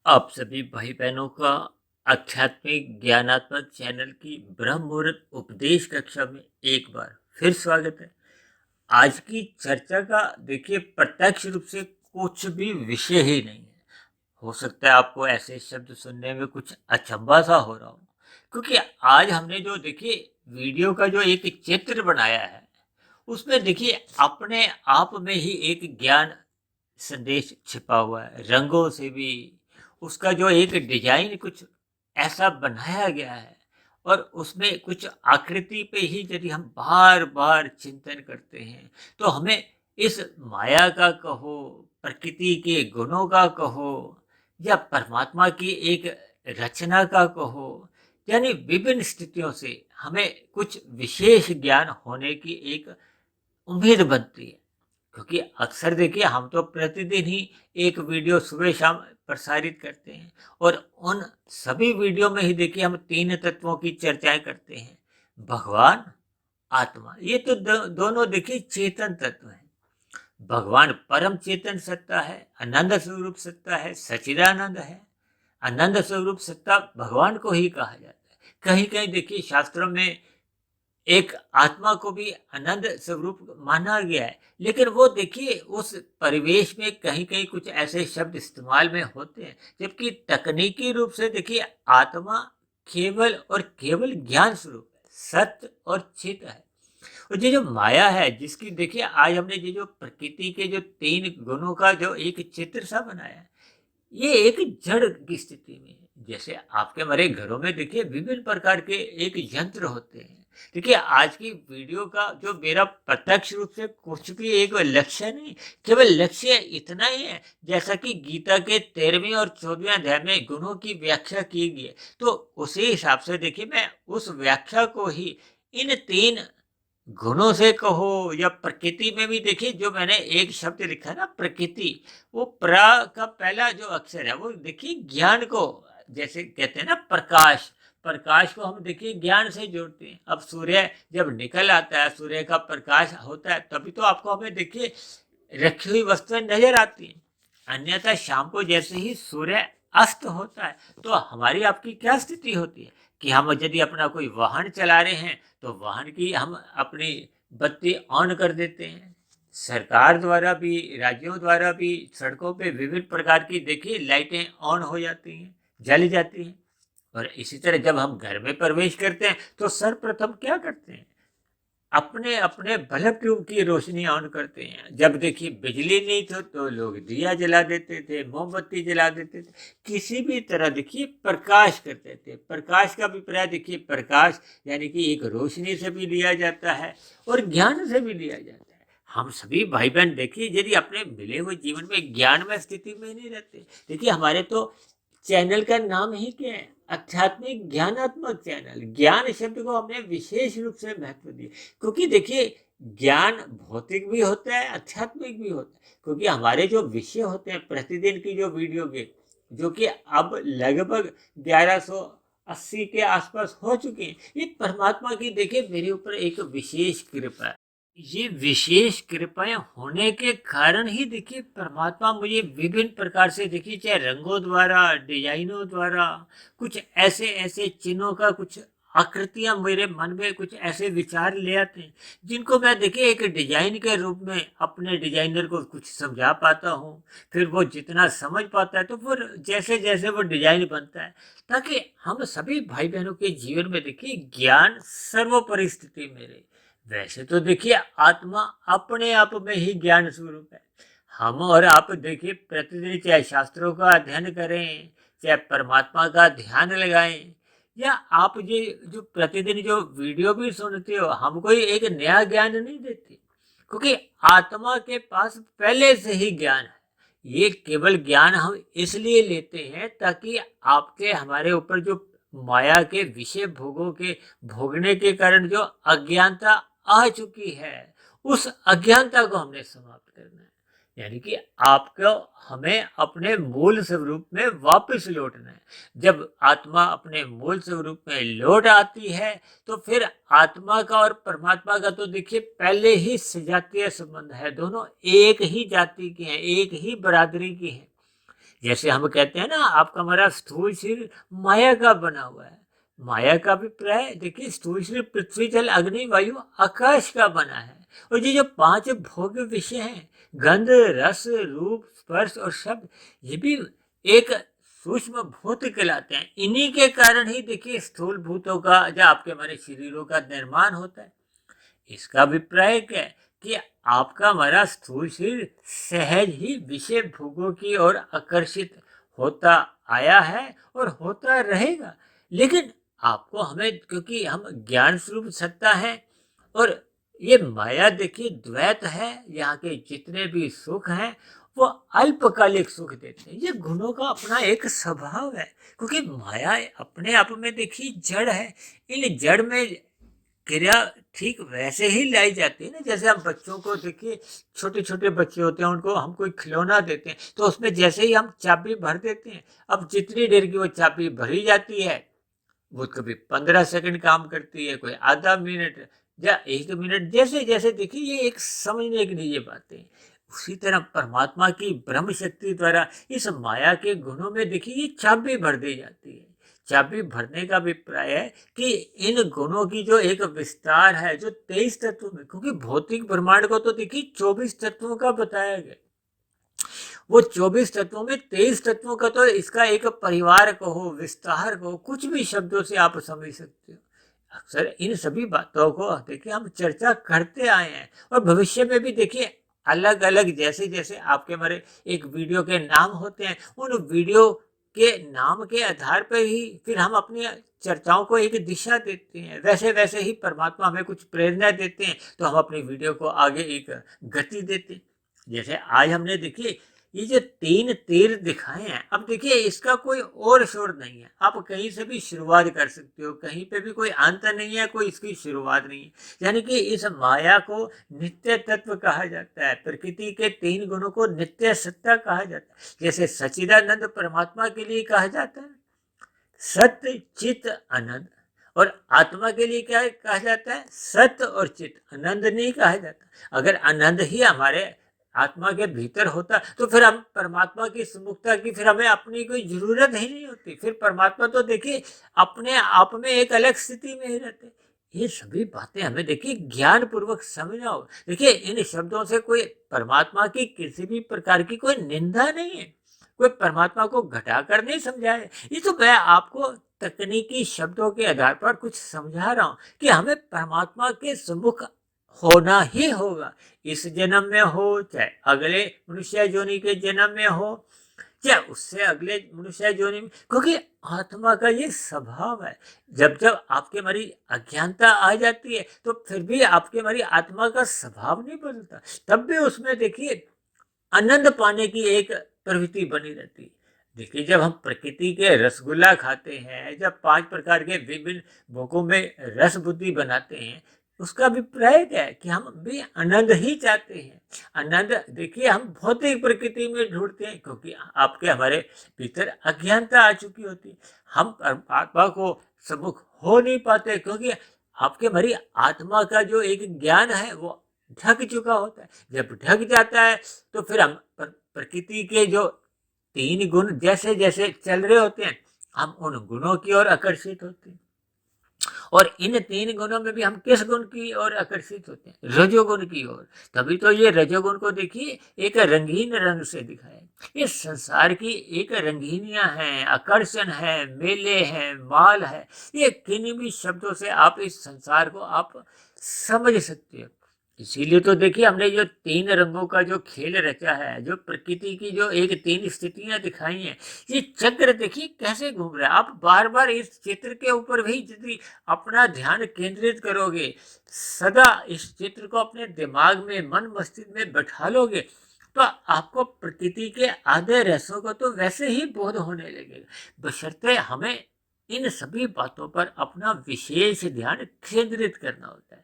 आप सभी भाई बहनों का आध्यात्मिक ज्ञानात्मक चैनल की ब्रह्म मुहूर्त उपदेश कक्षा में एक बार फिर स्वागत है। आज की चर्चा का देखिए प्रत्यक्ष रूप से कुछ भी विषय ही नहीं है। हो सकता है आपको ऐसे शब्द सुनने में कुछ अचंभा सा हो रहा हो, क्योंकि आज हमने जो देखिए वीडियो का जो एक चित्र बनाया है, उसमें देखिए अपने आप में ही एक ज्ञान संदेश छिपा हुआ है। रंगों से भी उसका जो एक डिजाइन कुछ ऐसा बनाया गया है, और उसमें कुछ आकृति पे ही यदि हम बार बार चिंतन करते हैं तो हमें इस माया का कहो, प्रकृति के गुणों का कहो, या परमात्मा की एक रचना का कहो, यानी विभिन्न स्थितियों से हमें कुछ विशेष ज्ञान होने की एक उम्मीद बनती है। क्योंकि अक्सर देखिए हम तो प्रतिदिन ही एक वीडियो सुबह शाम प्रसारित करते हैं, और उन सभी वीडियो में ही देखिए हम तीन तत्वों की चर्चाएं करते हैं। भगवान, आत्मा, ये तो दोनों देखिए चेतन तत्व हैं। भगवान परम चेतन सत्ता है, आनंद स्वरूप सत्ता है, सच्चिदानंद है। आनंद स्वरूप सत्ता भगवान को ही कहा जाता है। कहीं कहीं देखिए शास्त्रों में एक आत्मा को भी आनंद स्वरूप माना गया है, लेकिन वो देखिए उस परिवेश में कहीं कहीं कुछ ऐसे शब्द इस्तेमाल में होते हैं, जबकि तकनीकी रूप से देखिए आत्मा केवल और केवल ज्ञान स्वरूप है, सत्य और चित है। और ये जो माया है, जिसकी देखिए आज हमने ये जो प्रकृति के जो तीन गुणों का जो एक चित्र सा बनाया है, ये एक जड़ की स्थिति में है। जैसे आपके हमारे घरों में देखिए विभिन्न प्रकार के एक यंत्र होते हैं। देखिए आज की वीडियो का जो मेरा प्रत्यक्ष रूप से कुछ भी एक लक्ष्य नहीं, केवल लक्ष्य इतना ही है, जैसा कि गीता के 13वें और 14वें अध्याय में गुणों की व्याख्या की गई है, तो उसी हिसाब से देखिए मैं उस व्याख्या को ही इन तीन गुणों से कहो, या प्रकृति में भी देखिए जो मैंने एक शब्द लिखा है ना, प्रकृति, वो प्रा का पहला जो अक्षर है वो देखिए ज्ञान को, जैसे कहते हैं ना प्रकाश, प्रकाश को हम देखिए ज्ञान से जोड़ते हैं। अब सूर्य जब निकल आता है, सूर्य का प्रकाश होता है, तभी तो आपको हमें देखिए रखी हुई वस्तुएं नजर आती हैं। अन्यथा शाम को जैसे ही सूर्य अस्त होता है, तो हमारी आपकी क्या स्थिति होती है कि हम यदि अपना कोई वाहन चला रहे हैं तो वाहन की हम अपनी बत्ती ऑन कर देते हैं। सरकार द्वारा भी, राज्यों द्वारा भी सड़कों पे विभिन्न प्रकार की देखिए लाइटें ऑन हो जाती हैं, जल जाती हैं। और इसी तरह जब हम घर में प्रवेश करते हैं तो सर्वप्रथम क्या करते हैं, अपने अपने बल्ब ट्यूब की रोशनी ऑन करते हैं। जब देखिए बिजली नहीं थी तो लोग दिया जला देते थे, मोमबत्ती जला देते थे, किसी भी तरह देखिए प्रकाश करते थे। प्रकाश का अभिप्राय देखिए प्रकाश यानी कि एक रोशनी से भी लिया जाता है और ज्ञान से भी लिया जाता है। हम सभी भाई बहन देखिए यदि अपने मिले हुए जीवन में ज्ञान में स्थिति में नहीं रहते, देखिए हमारे तो चैनल का नाम ही क्या है, आध्यात्मिक ज्ञानात्मक चैनल। ज्ञान शब्द को हमने विशेष रूप से महत्व दिया, क्योंकि देखिए ज्ञान भौतिक भी होता है, आध्यात्मिक भी होता है। क्योंकि हमारे जो विषय होते हैं प्रतिदिन की जो वीडियो के, जो कि अब लगभग 1180 के आसपास हो चुके हैं, ये परमात्मा की देखिए मेरे ऊपर एक विशेष कृपा है। ये विशेष कृपाएं होने के कारण ही देखिए परमात्मा मुझे विभिन्न प्रकार से देखिए, चाहे रंगों द्वारा, डिजाइनों द्वारा, कुछ ऐसे ऐसे चिन्हों का कुछ आकृतियां मेरे मन में कुछ ऐसे विचार ले आते हैं, जिनको मैं देखिए एक डिजाइन के रूप में अपने डिजाइनर को कुछ समझा पाता हूँ। फिर वो जितना समझ पाता है तो फिर जैसे जैसे वो डिजाइन बनता है, ताकि हम सभी भाई बहनों के जीवन में देखिए ज्ञान सर्वोपरि स्थिति में रहे। वैसे तो देखिए आत्मा अपने आप में ही ज्ञान स्वरूप है। हम और आप देखिए प्रतिदिन चाहे शास्त्रों का अध्ययन करें, चाहे परमात्मा का ध्यान लगाएं, या आप ये जो प्रतिदिन जो वीडियो भी सुनते हो, हम कोई एक नया ज्ञान नहीं देते, क्योंकि आत्मा के पास पहले से ही ज्ञान है। ये केवल ज्ञान हम इसलिए लेते हैं ताकि आपके हमारे ऊपर जो माया के विषय भोगों के भोगने के कारण जो अज्ञानता आ चुकी है, उस अज्ञानता को हमने समाप्त करना है। यानी कि आपको हमें अपने मूल स्वरूप में वापस लौटना है। जब आत्मा अपने मूल स्वरूप में लौट आती है तो फिर आत्मा का और परमात्मा का तो देखिए पहले ही सजातीय संबंध है, दोनों एक ही जाति के हैं, एक ही बरादरी के हैं। जैसे हम कहते हैं ना, आपका हमारा स्थूल शरीर माया का बना हुआ है। माया का अभिप्राय देखिए, स्थूल शरीर पृथ्वी जल अग्नि वायु आकाश का बना है। और ये जो पांच भोग विषय हैं, गंध रस रूप स्पर्श और शब्द, ये भी एक सूक्ष्म भूत कहलाते हैं। इन्हीं के कारण ही देखिए स्थूल भूतों का या आपके हमारे शरीरों का निर्माण होता है। इसका अभिप्राय क्या है कि आपका हमारा स्थूल शरीर सहज ही विषय भोगों की ओर आकर्षित होता आया है और होता रहेगा। लेकिन आपको हमें, क्योंकि हम ज्ञान स्वरूप सत्ता है और ये माया देखिए द्वैत है, यहाँ के जितने भी सुख हैं वो अल्पकालिक सुख देते हैं। ये गुणों का अपना एक स्वभाव है, क्योंकि माया अपने आप में देखिए जड़ है। इन जड़ में क्रिया ठीक वैसे ही लाई जाती है ना, जैसे हम बच्चों को देखिए, छोटे छोटे बच्चे होते हैं, उनको हम कोई खिलौना देते हैं तो उसमें जैसे ही हम चाबी भर देते हैं, अब जितनी देर की वो चाबी भरी जाती है, वो कभी 15 सेकंड काम करती है, कोई आधा मिनट या 1 मिनट, जैसे जैसे देखिए ये एक समझने के लिए ये बातें। उसी तरह परमात्मा की ब्रह्म शक्ति द्वारा इस माया के गुणों में देखिए ये चाबी भर दी जाती है। चाबी भरने का अभिप्राय है कि इन गुणों की जो एक विस्तार है, जो 23 तत्वों में, क्योंकि भौतिक ब्रह्मांड को तो देखिए 24 तत्वों का बताया गया, वो 24 तत्वों में 23 तत्वों का तो इसका एक परिवार कहो, विस्तार कहो, कुछ भी शब्दों से आप समझ सकते हो। अक्सर इन सभी बातों को देखिए हम चर्चा करते आए हैं, और भविष्य में भी देखिए अलग अलग, जैसे जैसे आपके हमारे एक वीडियो के नाम होते हैं, उन वीडियो के नाम के आधार पर ही फिर हम अपनी चर्चाओं को एक दिशा देते हैं। वैसे वैसे ही परमात्मा हमें कुछ प्रेरणा देते हैं, तो हम अपनी वीडियो को आगे एक गति देते हैं। जैसे आज हमने देखिए ये जो 3 तीर दिखाए हैं, अब देखिए इसका कोई और शोर नहीं है, आप कहीं से भी शुरुआत कर सकते हो, कहीं पे भी कोई अंत नहीं है, कोई इसकी शुरुआत नहीं है। यानी कि इस माया को नित्य तत्व कहा जाता है, प्रकृति के 3 गुणों को नित्य सत्ता कहा जाता है। जैसे सच्चिदानंद परमात्मा के लिए कहा जाता है सत्य चित आनंद, और आत्मा के लिए क्या कहा जाता है, सत्य और चित, आनंद नहीं कहा जाता। अगर आनंद ही हमारे आत्मा के भीतर होता तो फिर हम परमात्मा की सुमुखता की फिर हमें अपनी कोई जरूरत ही नहीं होती। फिर परमात्मा तो देखिए अपने आप में एक अलग स्थिति में ही रहते। ये सभी बातें हमें देखिए ज्ञान पूर्वक समझना हो। देखिए इन शब्दों से कोई परमात्मा की किसी भी प्रकार की कोई निंदा नहीं है, कोई परमात्मा को घटाकर नहीं समझाए। ये तो मैं आपको तकनीकी शब्दों के आधार पर कुछ समझा रहा हूँ कि हमें परमात्मा के सम्मुख होना ही होगा, इस जन्म में हो चाहे अगले मनुष्य योनि के जन्म में हो चाहे उससे अगले मनुष्य योनि में, क्योंकि आत्मा का ये स्वभाव है। जब जब आपके हमारी अज्ञानता आ जाती है तो फिर भी आपके हमारी आत्मा का स्वभाव नहीं बदलता, तब भी उसमें देखिए आनंद पाने की एक प्रवृत्ति बनी रहती है। देखिए जब हम प्रकृति के रसगुल्ला खाते हैं, जब 5 प्रकार के विभिन्न भोगों में रस बुद्धि बनाते हैं, उसका अभिप्राय क्या है कि हम भी आनंद ही चाहते हैं। आनंद देखिए हम भौतिक प्रकृति में ढूंढते हैं, क्योंकि आपके हमारे भीतर अज्ञानता आ चुकी होती है। हम परमात्मा को सम्मुख हो नहीं पाते, क्योंकि आपके हमारी आत्मा का जो एक ज्ञान है वो ढक चुका होता है। जब ढक जाता है तो फिर हम प्रकृति के जो 3 गुण जैसे जैसे चल रहे होते हैं, हम उन गुणों की ओर आकर्षित होते हैं। और इन 3 गुणों में भी हम किस गुण की ओर आकर्षित होते हैं, रजोगुण की ओर। तभी तो ये रजोगुण को देखिए एक रंगीन रंग से दिखाया। ये संसार की एक रंगीनियां हैं, आकर्षण है, मेले हैं, माल है। ये किन भी शब्दों से आप इस संसार को आप समझ सकते हो। इसीलिए तो देखिए हमने जो 3 रंगों का जो खेल रचा है, जो प्रकृति की जो एक 3 स्थितियां दिखाई हैं, ये चक्र देखिए कैसे घूम रहा है। आप बार बार इस चित्र के ऊपर भी यदि अपना ध्यान केंद्रित करोगे, सदा इस चित्र को अपने दिमाग में मन मस्तिष्क में बैठा लोगे, तो आपको प्रकृति के आधे रहस्यों को तो वैसे ही बोध होने लगेगा। बशर्ते हमें इन सभी बातों पर अपना विशेष ध्यान केंद्रित करना होता है।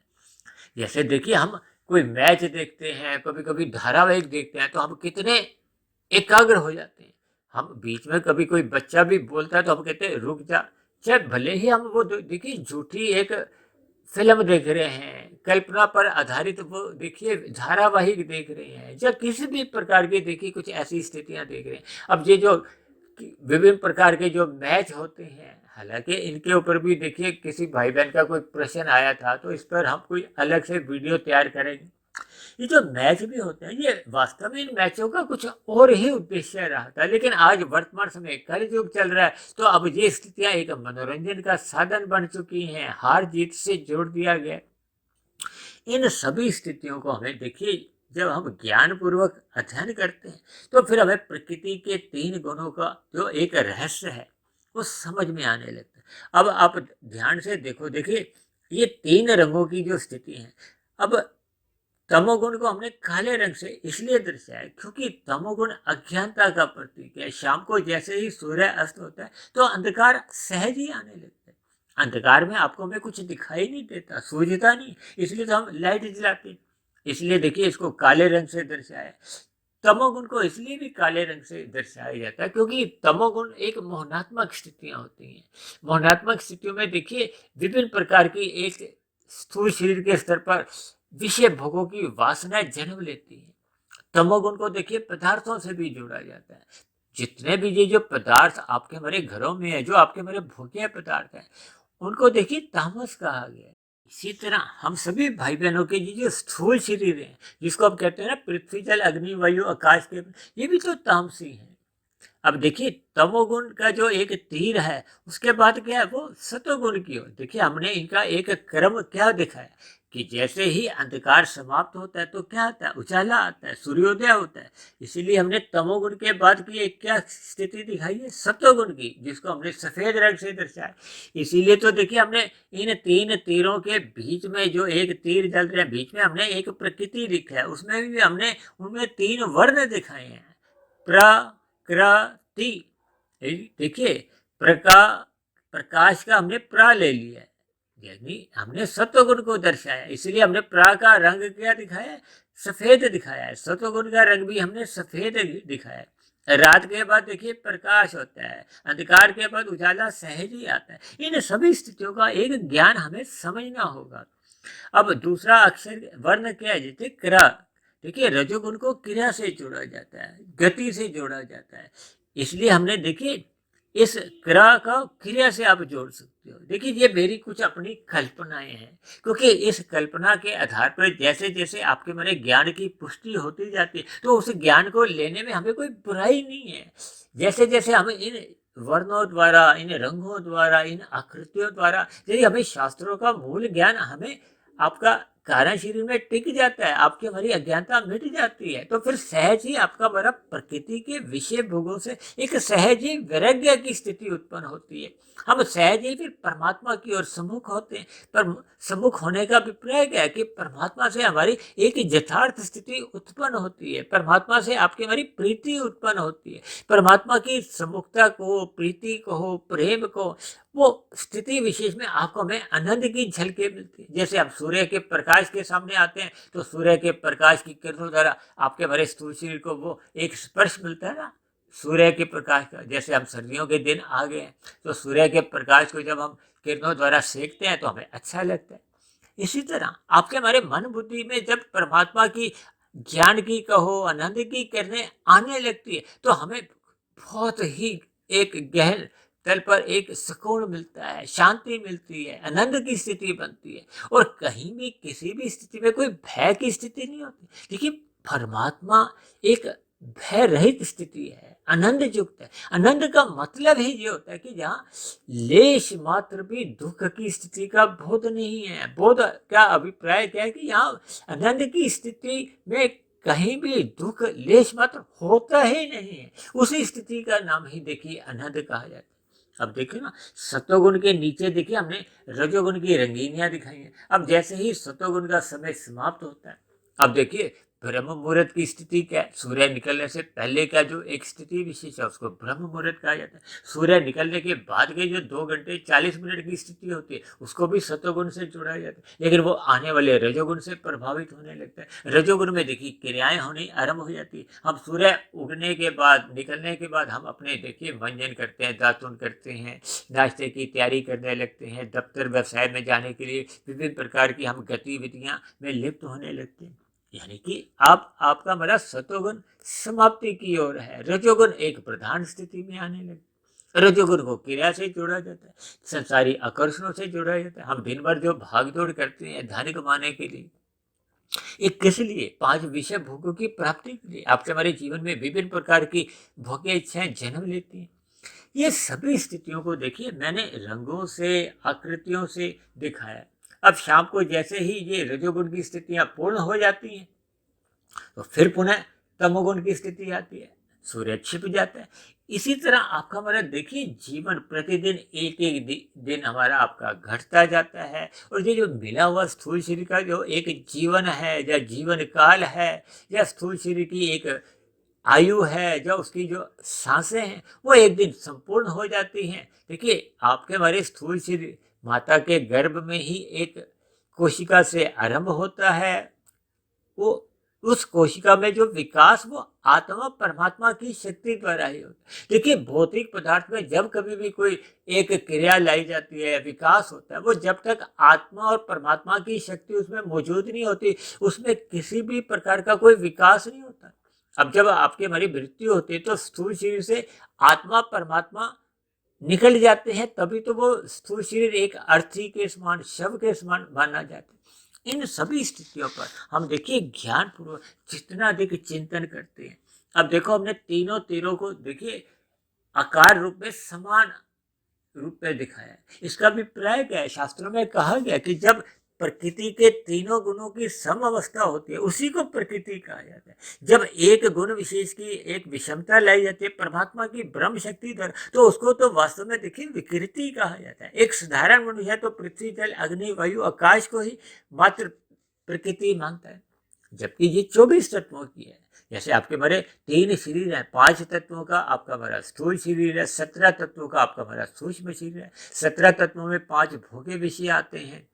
जैसे देखिए हम कोई मैच देखते हैं, कभी कभी धारावाहिक देखते हैं, तो हम कितने एकाग्र हो जाते हैं। हम बीच में कभी कोई बच्चा भी बोलता है तो हम कहते हैं रुक जा, चाहे भले ही हम वो देखिए झूठी एक फिल्म देख रहे हैं, कल्पना पर आधारित वो देखिए धारावाहिक देख रहे हैं, या किसी भी प्रकार की देखिए कुछ ऐसी स्थितियां देख रहे हैं। अब ये जो विभिन्न प्रकार के जो मैच होते हैं, हालांकि इनके ऊपर भी देखिए किसी भाई बहन का कोई प्रश्न आया था, तो इस पर हम कोई अलग से वीडियो तैयार करेंगे। ये जो मैच भी होते हैं, ये वास्तव में इन मैचों का कुछ और ही उद्देश्य रहा था, लेकिन आज वर्तमान समय कल युग चल रहा है, तो अब ये स्थितियां एक मनोरंजन का साधन बन चुकी हैं, हार जीत से जोड़ दिया गया। इन सभी स्थितियों को हमें देखिए जब हम ज्ञान पूर्वक अध्ययन करते हैं, तो फिर हमें प्रकृति के 3 गुणों का जो एक रहस्य है वो समझ में आने लगता है। अब आप ध्यान से देखो, देखिए ये 3 रंगों की जो स्थिति है। अब तमोगुण को हमने काले रंग से इसलिए दर्शाया क्योंकि तमोगुण अज्ञानता का प्रतीक है। शाम को जैसे ही सूर्य अस्त होता है तो अंधकार सहज ही आने लगता है। अंधकार में आपको हमें कुछ दिखाई नहीं देता, सूझता नहीं, इसलिए तो हम लाइट जलाते हैं। इसलिए देखिए इसको काले रंग से दर्शाया। तमोगुण को इसलिए भी काले रंग से दर्शाया जाता है क्योंकि तमोगुण एक मोहनात्मक स्थितियां होती हैं। मोहनात्मक स्थितियों में देखिए विभिन्न प्रकार की एक स्थूल शरीर के स्तर पर विषय भोगों की वासना जन्म लेती है। तमोगुण को देखिए पदार्थों से भी जोड़ा जाता है। जितने भी ये जो पदार्थ आपके हमारे घरों में है, जो आपके हमारे भोग्य पदार्थ हैं, उनको देखिए तामस कहा गया है। इसी तरह हम सभी भाई बहनों के ये जो स्थूल शरीर है, जिसको आप कहते हैं ना पृथ्वी जल अग्नि वायु आकाश के, ये भी तो तामसी है। अब देखिए तमोगुण का जो एक तीर है, उसके बाद क्या है वो सतोगुण की ओर। देखिए हमने इनका एक क्रम क्या दिखाया कि जैसे ही अंधकार समाप्त होता है तो क्या आता है, उजाला आता है, सूर्योदय होता है। इसीलिए हमने तमोगुण के बाद की एक क्या स्थिति दिखाई है, सतोगुण की, जिसको हमने सफेद रंग से दर्शाया। इसीलिए तो देखिए हमने इन 3 तीरों के बीच में जो एक तीर जल रहे हैं, बीच में हमने एक प्रकृति लिखा है, उसमें भी हमने उनमें 3 वर्ण दिखाए हैं, प्रकृति। देखिए प्रकाश का हमने प्रा ले लिया है, यानी हमने सत्वगुण को दर्शाया, इसलिए हमने प्रा का रंग क्या दिखाया है, सफेद दिखाया है। सत्वगुण का रंग भी हमने सफेद दिखाया है। रात के बाद देखिए प्रकाश होता है, अंधकार के बाद उजाला सहज ही आता है। इन सभी स्थितियों का एक ज्ञान हमें समझना होगा। अब दूसरा अक्षर वर्ण क्या है, जैसे क्र। देखिए रजोगुण को क्रिया से जोड़ा जाता है, गति से जोड़ा जाता है, इसलिए हमने देखिए इस क्रिया का क्रिया से आप जोड़ सकते हो। देखिए ये मेरी कुछ अपनी कल्पनाएं हैं, क्योंकि इस कल्पना के आधार पर जैसे जैसे आपके मेरे ज्ञान की पुष्टि होती जाती है, तो उस ज्ञान को लेने में हमें कोई बुराई नहीं है। जैसे जैसे हम इन वर्णों द्वारा, इन रंगों द्वारा, इन आकृतियों द्वारा, यदि हमें शास्त्रों का मूल ज्ञान हमें आपका कारण शरीर में टिक जाता है, आपकी हमारी अज्ञानता मिट जाती है, तो फिर सहज ही आपका बड़ा प्रकृति के विषय भोगों से एक सहज ही वैराग्य की स्थिति उत्पन्न होती है। हम सहज ही फिर परमात्मा की ओर सम्मुख होते हैं। पर सम्मुख होने का अभिप्राय क्या है कि परमात्मा से हमारी एक यथार्थ स्थिति उत्पन्न होती है, परमात्मा से आपकी हमारी प्रीति उत्पन्न होती है। परमात्मा की सम्मुखता को, प्रीति को, प्रेम को, वो स्थिति विशेष में आपको हमें आनंद की झलकें मिलती है। जैसे आप सूर्य के प्रकाश के सामने आते हैं, तो सूर्य के प्रकाश की किरणों द्वारा आपके हमारे स्थूल शरीर को वो एक स्पर्श मिलता है ना, सूर्य के प्रकाश का। जैसे हम सर्दियों के दिन आ गए हैं, तो सूर्य के प्रकाश को जब हम किरणों द्वारा सेकते हैं तो हमें अच्छा लगता है। इसी तरह आपके हमारे मन बुद्धि में जब परमात्मा की, ज्ञान की कहो, आनंद की किरणें आने लगती है, तो हमें बहुत ही एक गहन तल पर एक सुकून मिलता है, शांति मिलती है, आनंद की स्थिति बनती है, और कहीं भी किसी भी स्थिति में कोई भय की स्थिति नहीं होती। देखिए परमात्मा एक भय रहित स्थिति है, आनंद युक्त है। आनंद का मतलब ही ये होता है कि जहाँ लेश मात्र भी दुख की स्थिति का बोध नहीं है। बोध क्या अभिप्राय क्या है कि यहाँ आनंद की स्थिति में कहीं भी दुख लेश मात्र होता ही नहीं है। उसी स्थिति का नाम ही देखिए आनंद कहा जाता है। अब देखिए ना, सतोगुण के नीचे देखिए हमने रजोगुण की रंगीनियां दिखाई हैं। अब जैसे ही सतोगुण का समय समाप्त होता है, अब देखिए ब्रह्म मुहूर्त की स्थिति क्या है? सूर्य निकलने से पहले का जो एक स्थिति विशेष है उसको ब्रह्म मुहूर्त कहा जाता है। सूर्य निकलने के बाद के जो 2 घंटे 40 मिनट की स्थिति होती है उसको भी सतोगुण से जोड़ा जाता है, लेकिन वो आने वाले रजोगुण से प्रभावित होने लगता है। रजोगुण में देखिए क्रियाएं होनी आरंभ हो जाती है। हम सूर्य उगने के बाद, निकलने के बाद हम अपने देखिए मंजन करते हैं, दातुन करते हैं, नाश्ते की तैयारी करने लगते हैं, दफ्तर व्यवसाय में जाने के लिए विभिन्न प्रकार की हम गतिविधियां में लिप्त होने लगते हैं। यानी कि आपका हमारा सतोगुण समाप्ति की ओर है, रजोगुण एक प्रधान स्थिति में आने लगे। रजोगुण को क्रिया से जोड़ा जाता है, संसारी आकर्षणों से जोड़ा जाता है। हम दिन भर जो भागदौड़ करते हैं धन कमाने के लिए, ये किस लिए? 5 विषय भोगों की प्राप्ति के लिए। आपके हमारे जीवन में विभिन्न प्रकार की भोग्य इच्छाएं जन्म लेती हैं। ये सभी स्थितियों को देखिए मैंने रंगों से, आकृतियों से दिखाया। अब शाम को जैसे ही ये रजोगुण की स्थितियां पूर्ण हो जाती हैं तो फिर पुनः तमोगुण की स्थिति आती है, सूर्य छिप जाता है। इसी तरह आपका हमारा देखिए जीवन प्रतिदिन एक एक दिन हमारा आपका घटता जाता है, और ये जो मिला हुआ स्थूल शरीर का जो एक जीवन है या जीवन काल है, या स्थूल शरीर की एक आयु है, जो उसकी जो सांसें हैं वो एक दिन संपूर्ण हो जाती हैं। देखिए आपके हमारे स्थूल शरीर माता के गर्भ में ही एक कोशिका से आरंभ होता है। वो उस कोशिका में जो विकास वो आत्मा परमात्मा की शक्ति द्वारा ही होता है। देखिए भौतिक पदार्थ में जब कभी भी कोई एक क्रिया लाई जाती है, विकास होता है, वो जब तक आत्मा और परमात्मा की शक्ति उसमें मौजूद नहीं होती उसमें किसी भी प्रकार का कोई विकास नहीं होता। अब जब आपकी हमारी मृत्यु होती है तो स्थूल शरीर से आत्मा परमात्मा निकल जाते हैं, तभी तो वो स्थूल शरीर एक अर्थी के समान, शव के समान माना जाता है। इन सभी स्थितियों पर हम देखिए ज्ञान पूर्वक जितना अधिक चिंतन करते हैं। अब देखो हमने तीनों तीरों को देखिए आकार रूप में समान रूप में दिखाया है। इसका अभिप्राय क्या है? शास्त्रों में कहा गया कि जब प्रकृति के तीनों गुणों की सम अवस्था होती है उसी को प्रकृति कहा जाता है। जब एक गुण विशेष की एक विषमता लाई जाती है परमात्मा की ब्रह्म शक्ति द्वारा, तो उसको तो वास्तव में देखिए विकृति कहा जाता है। एक साधारण मनुष्य तो पृथ्वी, जल, अग्नि, वायु, आकाश को ही मात्र प्रकृति मानता है, जबकि ये 24 तत्वों की है। जैसे आपके हमारे 3 शरीर है, 5 तत्वों का आपका हमारा स्थूल शरीर है, 17 तत्वों का आपका हमारा सूक्ष्म शरीर है। 17 तत्वों में 5 भोगे विषय आते हैं,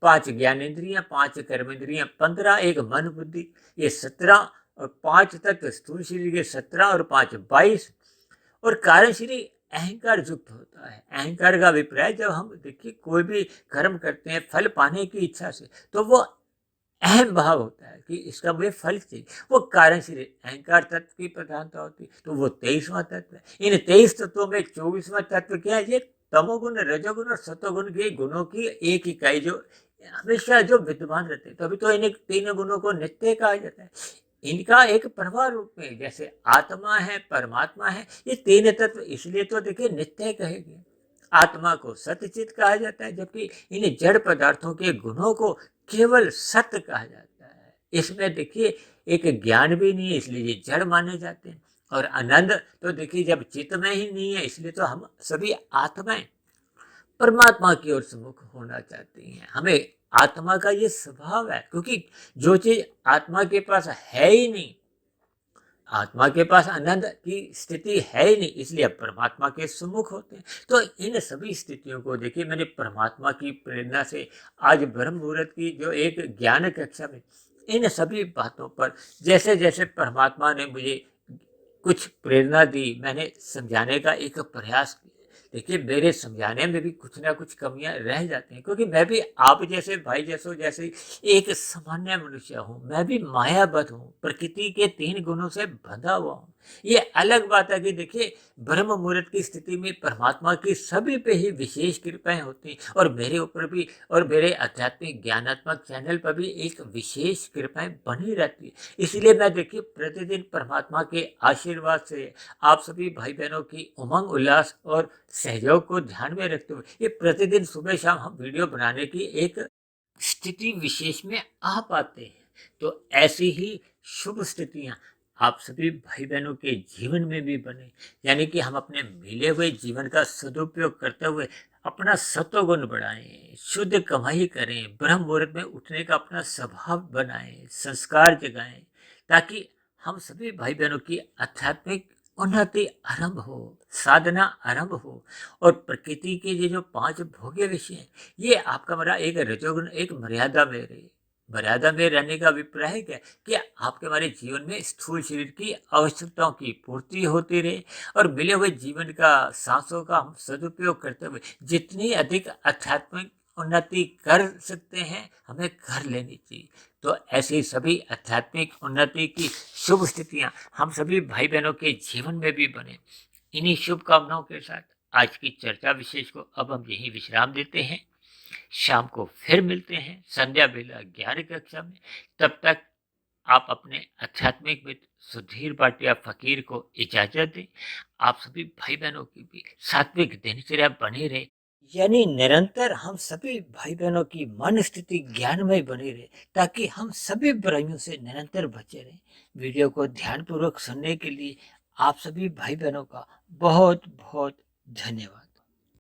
5 ज्ञानेन्द्रियां, 5 कर्मेंद्रियां, 15 एक मन बुद्धि, ये 17, और 5 तत्व स्थूल शरीर के 17 और 5 22, और कारण शरीर अहंकार युक्त होता है। अहंकार का अभिप्राय जब हम देखिए कोई भी कर्म करते हैं फल पाने की इच्छा से, तो वो अहम भाव होता है कि इसका मुझे फल चाहिए, वो कारण शरीर अहंकार तत्व की प्रधानता होती है, तो वो 23वां तत्व है। इन 23 तत्वों में 24वां तत्व क्या है? ये तमोगुण, रजोगुण और सतोगुण के गुणों की एक इकाई जो हमेशा जो विद्यमान रहते हैं, तभी तो इन 3 गुणों को नित्य कहा जाता है। इनका एक प्रभाव रूप में जैसे आत्मा है, परमात्मा है, ये 3 तत्व इसलिए तो देखिए नित्य कहे गए। आत्मा को सत्यचित कहा जाता है, जबकि इन जड़ पदार्थों के गुणों को केवल सत्य कहा जाता है। इसमें देखिए एक ज्ञान भी नहीं है, इसलिए ये जड़ माने जाते हैं। और आनंद तो देखिए जब चित्त में ही नहीं है, इसलिए तो हम सभी आत्माएं परमात्मा की ओर सम्मुख होना चाहती हैं। हमें आत्मा का ये स्वभाव है, क्योंकि जो चीज आत्मा के पास है ही नहीं, आत्मा के पास आनंद की स्थिति है ही नहीं, इसलिए अब परमात्मा के सम्मुख होते हैं। तो इन सभी स्थितियों को देखिए मैंने परमात्मा की प्रेरणा से आज ब्रह्म मुहूर्त की जो एक ज्ञान कक्षा में इन सभी बातों पर जैसे जैसे परमात्मा ने मुझे कुछ प्रेरणा दी, मैंने समझाने का एक प्रयास किया। देखिए मेरे समझाने में भी कुछ ना कुछ कमियां रह जाती हैं, क्योंकि मैं भी आप जैसे भाई जैसे एक सामान्य मनुष्य हूँ। मैं भी मायाबद्ध हूँ, प्रकृति के 3 गुणों से बंधा हुआ हूँ। ये अलग बात है कि देखिए ब्रह्म मुहूर्त की स्थिति में परमात्मा की सभी पे ही विशेष कृपाएं होती हैं, और मेरे ऊपर भी और मेरे आध्यात्मिक ज्ञानात्मक चैनल पर भी एक विशेष कृपाएं बनी रहती है। इसलिए मैं देखिए प्रतिदिन परमात्मा के आशीर्वाद से आप सभी भाई बहनों की उमंग, उल्लास और सहयोग को ध्यान में रखते हुए ये प्रतिदिन सुबह शाम हम वीडियो बनाने की एक स्थिति विशेष में आ पाते हैं। तो ऐसी ही शुभ स्थितियां आप सभी भाई बहनों के जीवन में भी बने, यानी कि हम अपने मिले हुए जीवन का सदुपयोग करते हुए अपना सत्वगुण बढ़ाएं, शुद्ध कमाई करें, ब्रह्म मुहूर्त में उठने का अपना स्वभाव बनाएं, संस्कार जगाएं, ताकि हम सभी भाई बहनों की आध्यात्मिक उन्नति आरंभ हो, साधना आरंभ हो और प्रकृति के ये जो 5 भोग्य विषय हैं, ये आपका मेरा एक रजोगुण एक मर्यादा में रहे। मर्यादा में रहने का अभिप्राय है क्या कि आपके हमारे जीवन में स्थूल शरीर की आवश्यकताओं की पूर्ति होती रहे और मिले हुए जीवन का सांसों का हम सदुपयोग करते हुए जितनी अधिक आध्यात्मिक उन्नति कर सकते हैं हमें कर लेनी चाहिए। तो ऐसी सभी आध्यात्मिक उन्नति की शुभ स्थितियां हम सभी भाई बहनों के जीवन में भी बने। इन्हीं शुभकामनाओं के साथ आज की चर्चा विशेष को अब हम यहीं विश्राम देते हैं। शाम को फिर मिलते हैं संध्या बेला 11 कक्षा में। तब तक आप अपने आध्यात्मिक मित्र सुधीर भाटिया फकीर को इजाजत दें। आप सभी भाई बहनों की भी सात्विक दिनचर्या बनी रहे, यानी निरंतर हम सभी भाई बहनों की मन स्थिति ज्ञानमय बनी रहे, ताकि हम सभी बुराइयों से निरंतर बचे रहें। वीडियो को ध्यानपूर्वक सुनने के लिए आप सभी भाई बहनों का बहुत बहुत धन्यवाद।